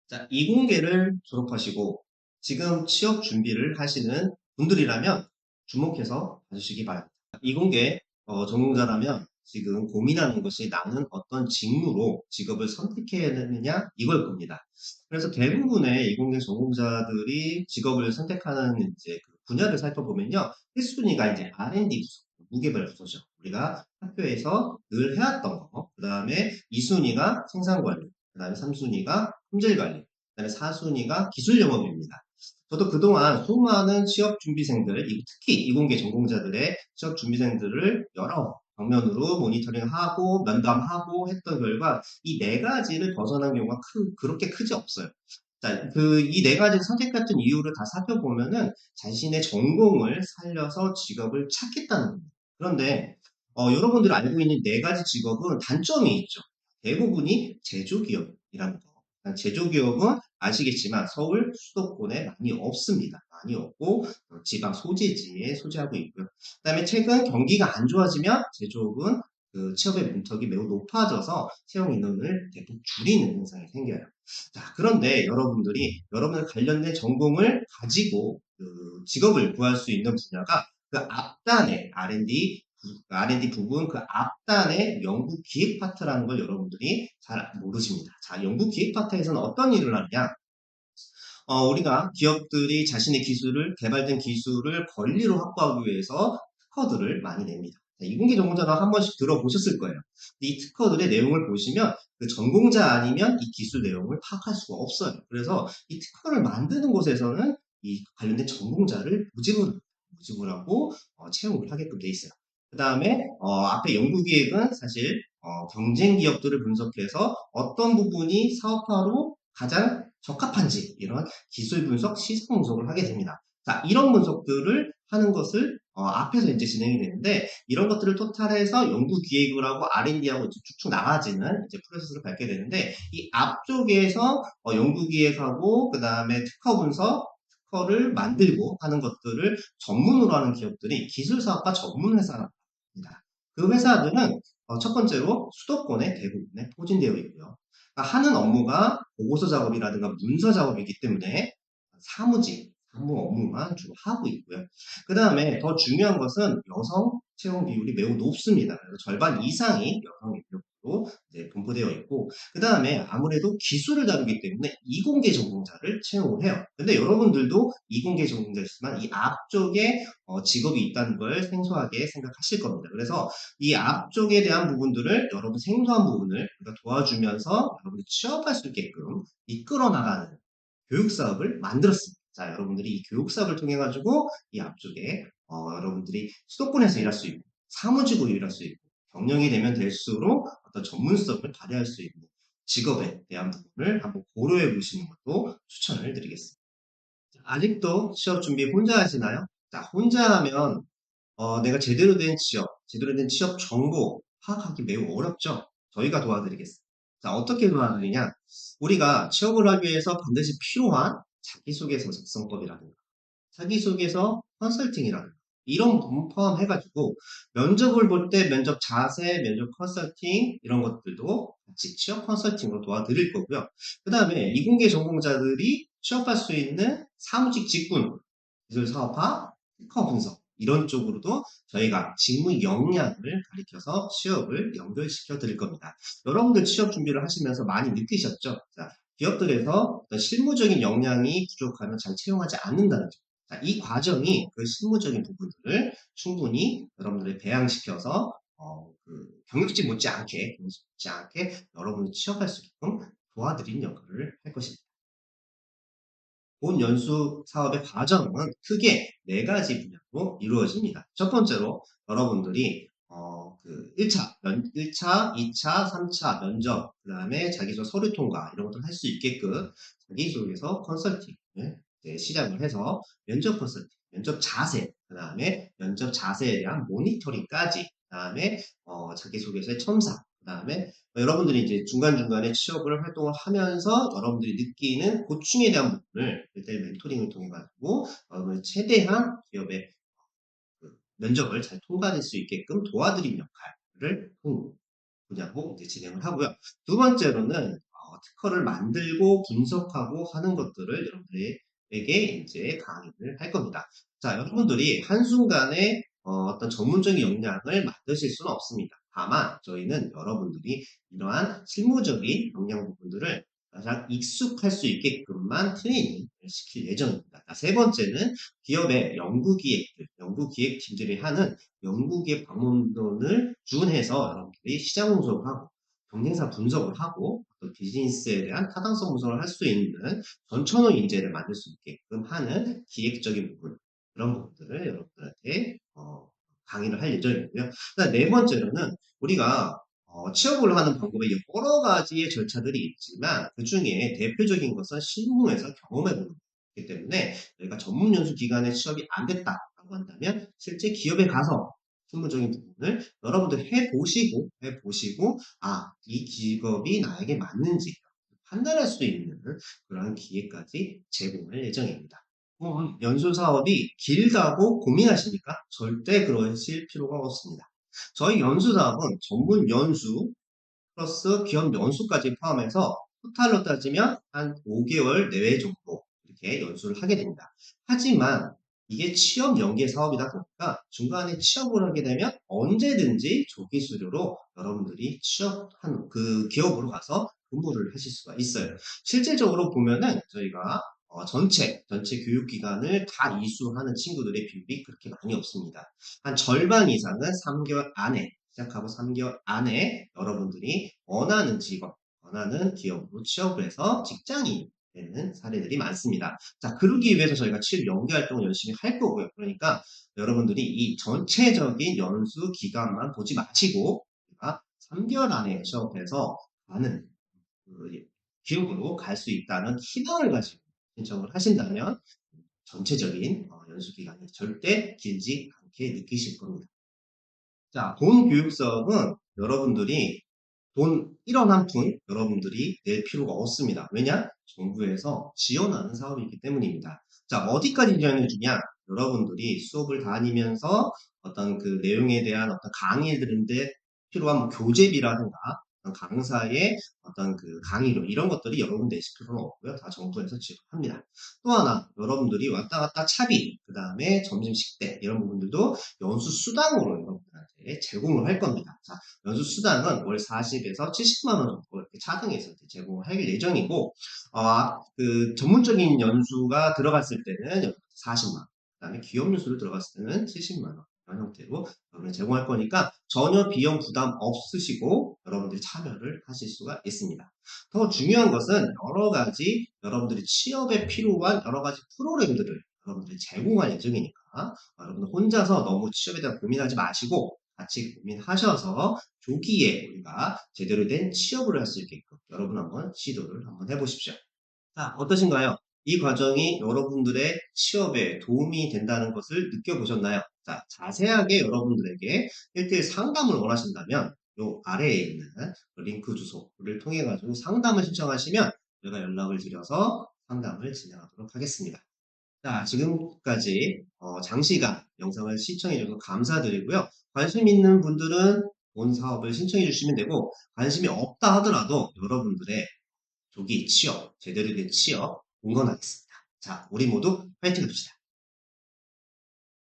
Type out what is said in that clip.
자, 이공계를 졸업하시고 지금 취업 준비를 하시는 분들이라면 주목해서 봐주시기 바랍니다. 이공계 전공자라면 지금 고민하는 것이 나는 어떤 직무로 직업을 선택해야 되느냐 이걸 겁니다. 그래서 대부분의 이공계 전공자들이 직업을 선택하는 이제 그 분야를 살펴보면요. 1순위가 이제 R&D 부서, 무개발 부서죠. 우리가 학교에서 늘 해왔던 거. 그 다음에 2순위가 생산관리, 그 다음에 3순위가 품질관리, 그다음에 4순위가 기술 영업입니다. 저도 그동안 수많은 취업 준비생들, 특히 이공계 전공자들의 취업 준비생들을 여러 방면으로 모니터링하고 면담하고 했던 결과 이 네 가지를 벗어난 경우가 그렇게 크지 없어요. 자, 이 네 가지 선택했던 이유를 다 살펴보면은 자신의 전공을 살려서 직업을 찾겠다는 겁니다. 그런데 여러분들이 알고 있는 네 가지 직업은 단점이 있죠. 대부분이 제조기업이라는 거. 제조기업은 아시겠지만 서울 수도권에 많이 없습니다. 많이 없고 지방 소재지에 소재하고 있고요. 그 다음에 최근 경기가 안 좋아지면 제조업은 그 취업의 문턱이 매우 높아져서 채용 인원을 대폭 줄이는 현상이 생겨요. 자, 그런데 여러분들이 여러분의 관련된 전공을 가지고 그 직업을 구할 수 있는 분야가 그 앞단에 R&D 부분 그 앞단의 연구 기획 파트라는 걸 여러분들이 잘 모르십니다. 자, 연구 기획 파트에서는 어떤 일을 하느냐? 우리가 기업들이 자신의 개발된 기술을 권리로 확보하기 위해서 특허들을 많이 냅니다. 이공계 전공자도 한 번씩 들어보셨을 거예요. 이 특허들의 내용을 보시면 그 전공자 아니면 이 기술 내용을 파악할 수가 없어요. 그래서 이 특허를 만드는 곳에서는 이 관련된 전공자를 모집을 하고 채용을 하게끔 돼 있어요. 그 다음에 앞에 연구기획은 사실 경쟁 기업들을 분석해서 어떤 부분이 사업화로 가장 적합한지 이런 기술 분석, 시장 분석을 하게 됩니다. 자, 이런 분석들을 하는 것을 앞에서 이제 진행이 되는데 이런 것들을 토탈해서 연구 기획을 하고 R&D하고 이제 쭉쭉 나가지는 이제 프로세스를 밟게 되는데 이 앞쪽에서 연구 기획하고 그 다음에 특허 분석, 특허를 만들고 하는 것들을 전문으로 하는 기업들이 기술사업과 전문 회사입니다. 그 회사들은 첫 번째로 수도권에 대부분에 포진되어 있고요. 그러니까 하는 업무가 보고서 작업이라든가 문서 작업이기 때문에 사무 업무만 주로 하고 있고요. 그 다음에 더 중요한 것은 여성 채용 비율이 매우 높습니다. 그래서 절반 이상이 여성 인력으로 이제 분포되어 있고, 그 다음에 아무래도 기술을 다루기 때문에 이공계 전공자를 채용을 해요. 근데 여러분들도 이공계 전공자였지만 이 앞쪽에 직업이 있다는 걸 생소하게 생각하실 겁니다. 그래서 이 앞쪽에 대한 부분들을 여러분 생소한 부분을 우리가 도와주면서 여러분이 취업할 수 있게끔 이끌어 나가는 교육 사업을 만들었습니다. 자, 여러분들이 이 교육 사업을 통해 가지고 이 앞쪽에 여러분들이 수도권에서 일할 수 있고 사무직으로 일할 수 있고 경영이 되면 될수록 어떤 전문성을 발휘할 수 있는 직업에 대한 부분을 한번 고려해 보시는 것도 추천을 드리겠습니다. 아직도 취업 준비 혼자 하시나요? 자, 혼자 하면 내가 제대로 된 취업 정보 파악하기 매우 어렵죠? 저희가 도와드리겠습니다. 자, 어떻게 도와드리냐? 우리가 취업을 하기 위해서 반드시 필요한 자기소개서 작성법이라든가, 자기소개서 컨설팅이라든가, 이런 부분 포함해가지고, 면접을 볼 때 면접 자세, 면접 컨설팅, 이런 것들도 같이 취업 컨설팅으로 도와드릴 거고요. 그 다음에 이공계 전공자들이 취업할 수 있는 사무직 직군, 기술 사업화, 특허 분석, 이런 쪽으로도 저희가 직무 역량을 가리켜서 취업을 연결시켜 드릴 겁니다. 여러분들 취업 준비를 하시면서 많이 느끼셨죠? 자, 기업들에서 어떤 실무적인 역량이 부족하면 잘 채용하지 않는다는 점. 자, 이 과정이 그 실무적인 부분들을 충분히 여러분들이 배양시켜서 경력직 못지않게 여러분이 취업할 수 있게끔 도와드리는 역할을 할 것입니다. 본 연수 사업의 과정은 크게 네 가지 분야로 이루어집니다. 첫 번째로 여러분들이 1차, 2차, 3차 면접, 그 다음에 자기소개 서류 통과 이런 것들을 할 수 있게끔 자기소개서 컨설팅을 시작을 해서 면접 컨설팅, 면접 자세, 그 다음에 면접 자세에 대한 모니터링까지, 그 다음에 자기소개서의 첨삭, 그 다음에 여러분들이 이제 중간중간에 취업을 활동을 하면서 여러분들이 느끼는 고충에 대한 부분을 일대일 멘토링을 통해 가지고 여러분이 최대한 기업의 그 면접을 잘 통과될 수 있게끔 도와드리는 역할을 분야로 이제 진행을 하고요. 두 번째로는 특허를 만들고 분석하고 하는 것들을 여러분들에게 이제 강의를 할 겁니다. 자, 여러분들이 한순간에 어떤 전문적인 역량을 만드실 수는 없습니다. 다만 저희는 여러분들이 이러한 실무적인 역량 부분들을 가장 익숙할 수 있게끔만 트레이닝을 시킬 예정입니다. 자, 세 번째는 기업의 연구기획팀들이 하는 연구기획 방문론을 준해서 여러분들이 시장 분석을 하고 경쟁사 분석을 하고 또 비즈니스에 대한 타당성 분석을 할 수 있는 전천후 인재를 만들 수 있게끔 하는 기획적인 부분, 그런 부분들을 여러분들한테 강의를 할 예정이고요. 네 번째로는 우리가 취업을 하는 방법에 여러 가지의 절차들이 있지만 그 중에 대표적인 것은 실무에서 경험해보는 거기 때문에 저희가 전문 연수 기관에 취업이 안 됐다라고 한다면 실제 기업에 가서 실무적인 부분을 여러분들 해보시고 이 직업이 나에게 맞는지 판단할 수 있는 그런 기회까지 제공할 예정입니다. 연수 사업이 길다고 고민하십니까? 절대 그러실 필요가 없습니다. 저희 연수 사업은 전문 연수 플러스 기업 연수까지 포함해서 토탈로 따지면 한 5개월 내외 정도 이렇게 연수를 하게 됩니다. 하지만 이게 취업 연계 사업이다 보니까 중간에 취업을 하게 되면 언제든지 조기 수료로 여러분들이 취업한 그 기업으로 가서 근무를 하실 수가 있어요. 실질적으로 보면은 저희가 전체 교육기간을 다 이수하는 친구들의 비율이 그렇게 많이 없습니다. 한 절반 이상은 3개월 안에 시작하고 3개월 안에 여러분들이 원하는 직업, 원하는 기업으로 취업을 해서 직장이 되는 사례들이 많습니다. 자, 그러기 위해서 저희가 취업 연계 활동을 열심히 할 거고요. 그러니까 여러분들이 이 전체적인 연수 기간만 보지 마시고 3개월 안에 취업해서 가는 기업으로 갈 수 있다는 희망을 가지고 신청을 하신다면 전체적인 연수 기간이 절대 길지 않게 느끼실 겁니다. 자, 본 교육 사업은 여러분들이 돈 1원 한 푼 여러분들이 낼 필요가 없습니다. 왜냐? 정부에서 지원하는 사업이기 때문입니다. 자, 어디까지 지원해 주냐? 여러분들이 수업을 다니면서 어떤 그 내용에 대한 어떤 강의들인데 필요한 뭐 교재비라든가 어떤 강사의 어떤 그 강의료 이런 것들이 여러분 내실 필요는 없고요. 다 정부에서 지원합니다. 또 하나 여러분들이 왔다 갔다 차비, 그 다음에 점심 식대 이런 부분들도 연수 수당으로 여러분들한테 제공을 할 겁니다. 자, 연수 수당은 월 40에서 70만 원 정도 이렇게 차등해서 제공을 할 예정이고, 그 전문적인 연수가 들어갔을 때는 40만 원, 그 다음에 기업 연수를 들어갔을 때는 70만 원 이런 형태로 여러분을 제공할 거니까 전혀 비용 부담 없으시고 여러분들이 참여를 하실 수가 있습니다. 더 중요한 것은 여러 가지 여러분들이 취업에 필요한 여러 가지 프로그램들을 여러분들이 제공할 예정이니까 여러분들 혼자서 너무 취업에 대한 고민하지 마시고 같이 고민하셔서 조기에 우리가 제대로 된 취업을 할 수 있게끔 여러분 한번 시도를 한번 해보십시오. 자, 어떠신가요? 이 과정이 여러분들의 취업에 도움이 된다는 것을 느껴보셨나요? 자, 자세하게 여러분들에게 1대1 상담을 원하신다면 요 아래에 있는 링크 주소를 통해 가지고 상담을 신청하시면 제가 연락을 드려서 상담을 진행하도록 하겠습니다. 자, 지금까지 장시간 영상을 시청해 주셔서 감사드리고요. 관심 있는 분들은 본 사업을 신청해 주시면 되고 관심이 없다 하더라도 여러분들의 조기 취업, 제대로 된 취업 응원하겠습니다. 자, 우리 모두 파이팅 합시다.